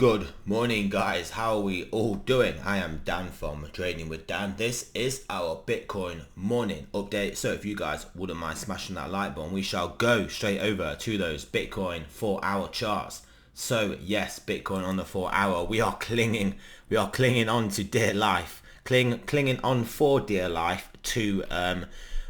Good morning, guys. How are we all doing? I am Dan from Trading with Dan. This is our Bitcoin morning update. So if you guys wouldn't mind smashing that like button, we shall go straight over to those Bitcoin 4-hour charts. So yes, Bitcoin on the 4-hour, we are clinging on to dear life, clinging on for dear life to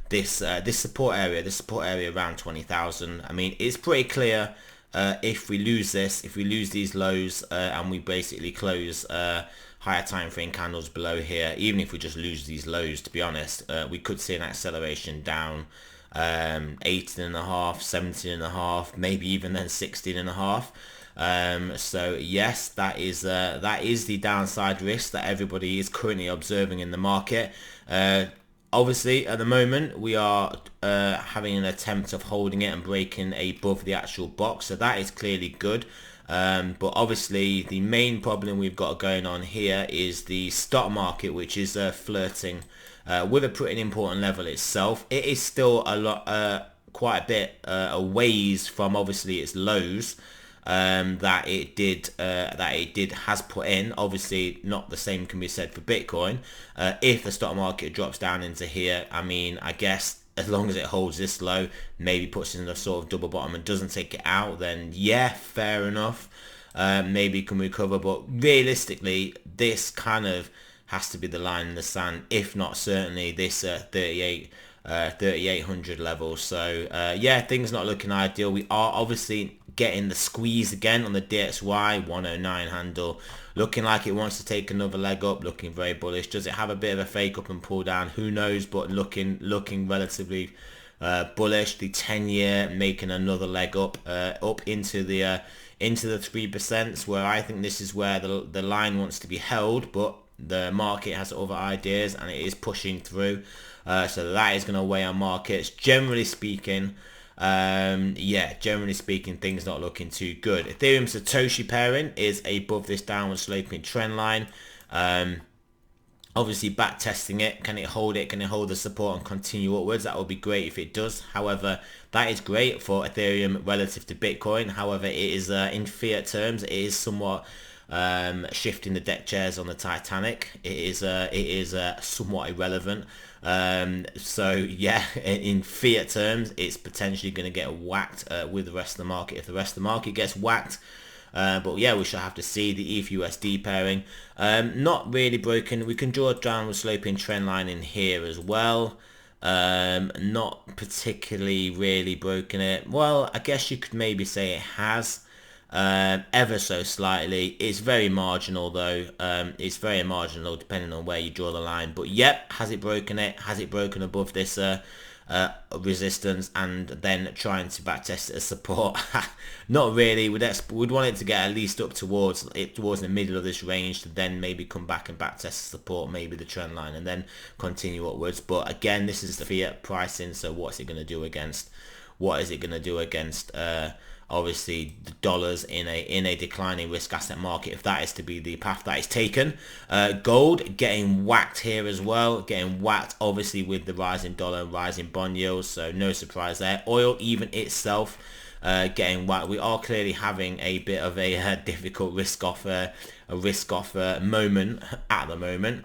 this support area around 20,000. I mean, it's pretty clear. If we lose these lows, and we basically close higher time frame candles below here, even if we just lose these lows, to be honest, we could see an acceleration down 18.5, 17.5, maybe even then 16.5. So yes, that is the downside risk that everybody is currently observing in the market. Obviously, at the moment, we are having an attempt of holding it and breaking above the actual box, so that is clearly good. But obviously, the main problem we've got going on here is the stock market, which is flirting with a pretty important level itself. It is still a lot, quite a bit a ways from obviously its lows. That it has put in. Obviously not the same can be said for Bitcoin. If the stock market drops down into here, I mean, I guess as long as it holds this low, maybe puts in a sort of double bottom and doesn't take it out, then yeah, fair enough. Maybe can recover, but realistically this kind of has to be the line in the sand, if not certainly this 3800 level. So yeah, things not looking ideal. We are obviously getting the squeeze again on the DXY 109 handle, looking like it wants to take another leg up, looking very bullish. Does it have a bit of a fake up and pull down? Who knows, but looking relatively bullish. The 10-year making another leg up into the 3%, where I think this is where the line wants to be held, but the market has other ideas and it is pushing through. So that is going to weigh on markets. Generally speaking, things not looking too good. Ethereum Satoshi pairing is above this downward sloping trend line. Obviously back testing it. Can it hold it? Can it hold the support and continue upwards? That would be great if it does. However, that is great for Ethereum relative to Bitcoin. However, it is in fiat terms, it is somewhat shifting the deck chairs on the Titanic. It is somewhat irrelevant. So yeah, in fiat terms, it's potentially going to get whacked with the rest of the market if the rest of the market gets whacked. But yeah, we shall have to see. The ETH-USD pairing, not really broken. We can draw a downward sloping trend line in here as well. Not particularly really broken it. Well, I guess you could maybe say it has. Ever so slightly. It's very marginal though. It's very marginal depending on where you draw the line. But yep, has it broken it? Has it broken above this resistance and then trying to backtest it as support? Not really. We'd want it to get at least up towards the middle of this range to then maybe come back and backtest support, maybe the trend line, and then continue upwards. But again, this is the fiat pricing, so what's it going to do against? What is it going to do against obviously the dollars in a declining risk asset market, if that is to be the path that is taken? Gold getting whacked here as well, getting whacked obviously with the rising dollar and rising bond yields, so no surprise there. Oil even itself getting whacked. We are clearly having a bit of a difficult risk off moment at the moment.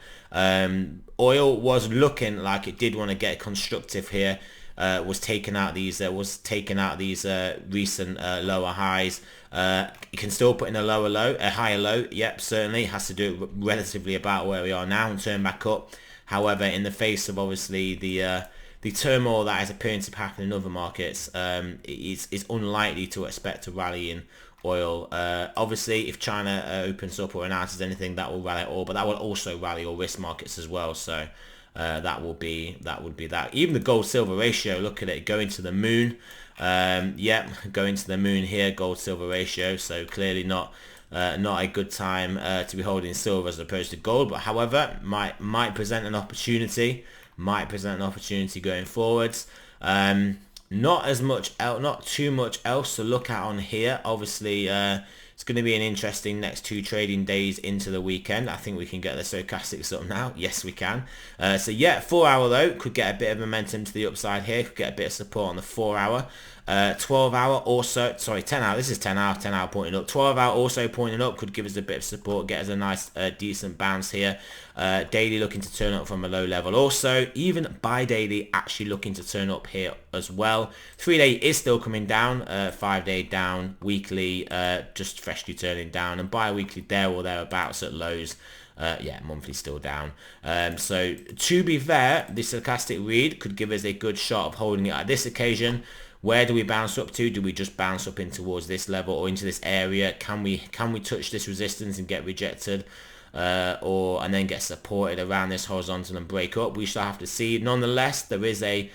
Oil was looking like it did want to get constructive here. Was taking out these recent lower highs. You can still put in a higher low. Yep, certainly has to do it relatively about where we are now and turn back up. However, in the face of obviously the turmoil that is appearing to happen in other markets, it's unlikely to expect a rally in oil. Obviously, if China opens up or announces anything, that will rally oil, but that will also rally all risk markets as well. So that would be that. Even the gold silver ratio, look at it, going to the moon. Yep, going to the moon here, gold silver ratio. So clearly not a good time to be holding silver as opposed to gold. But however, might present an opportunity. Going forwards. Not too much else to look at on here. Obviously, It's going to be an interesting next 2 trading days into the weekend. I think we can get the stochastics up now. Yes, we can. So yeah, 4 hour though could get a bit of momentum to the upside here. Could get a bit of support on the 4 hour. 12 hour also, sorry, 10 hour, this is 10 hour pointing up. 12 hour also pointing up, could give us a bit of support, get us a nice decent bounce here. Daily looking to turn up from a low level also. Even buy daily actually looking to turn up here as well. 3-day is still coming down, 5-day down, weekly just freshly turning down, and bi-weekly there or thereabouts at lows. Yeah, monthly still down. So to be fair, this stochastic read could give us a good shot of holding it at this occasion. Where do we bounce up to? Do we just bounce up in towards this level or into this area? Can we touch this resistance and get rejected? And then get supported around this horizontal and break up? We shall have to see. Nonetheless, there is a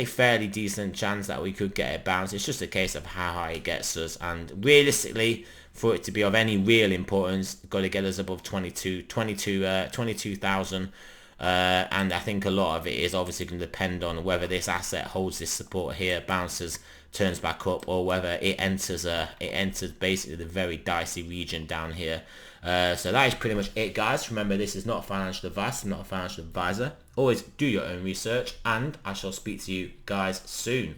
fairly decent chance that we could get a bounce. It's just a case of how high it gets us, and realistically, for it to be of any real importance, got to get us above 22,000. And I think a lot of it is obviously going to depend on whether this asset holds this support here, bounces, turns back up, or whether it enters basically the very dicey region down here. So that is pretty much it, guys. Remember, this is not financial advice. I'm not a financial advisor. Always do your own research, and I shall speak to you guys soon.